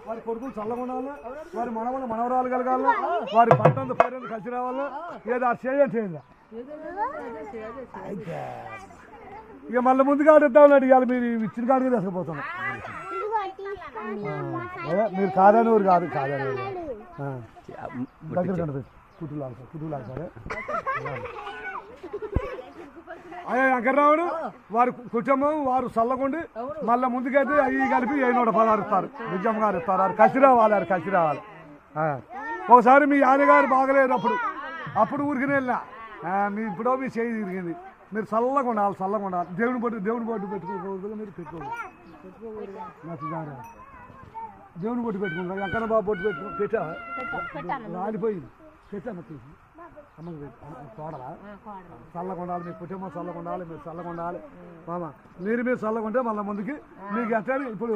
వారి కొడుకులు చల్లగొండాలి, వారి మనవలు మనవరాలు కలగాలి, వారి పంట పేరు కలిసి రావాలి. ఏదో అది చేయండి. అయితే ఇక మళ్ళీ ముందుగా ఇద్దామని ఇవాళ మీరు ఇచ్చిన కాడికి తీసుకుపోతాను. మీరు కాదని ఊరు కాదు, కాదని దగ్గర కనిపెట్టి కుటుంబాలు సరే. అయ్యా వెంకటరాముడు వారి కుటుంబం వారు చల్లకుండి మళ్ళీ ముందుకైతే అవి కలిపి 116 ఇస్తారు. నిజం గారు ఇస్తారు. వారు కలిసి రావాలి, వారు కలిసి రావాలి. ఒకసారి మీ ఆయనగారు బాగలేరు, అప్పుడు ఊరికి వెళ్ళినా మీ ఇప్పుడో మీ చేయి తిరిగింది. మీరు చల్లగా ఉండాలి. దేవుని బొట్టు పెట్టుకోకూడదు. మీరు పెట్టుకోకూడదు. దేవుని బొట్టు పెట్టుకుంటారు. వెంకన్న బాబు బొట్టు పెట్టా రాలిపోయింది. పెట్టాను తీసి అమ్మకి తోడలా చల్లగా ఉండాలి. మీ కుటుంబం చల్లగా ఉండాలి, మీరు చల్లగా ఉండాలి. మామ మీరు చల్లగా ఉంటే మళ్ళీ ముందుకి మీకు ఎట్లా ఇప్పుడు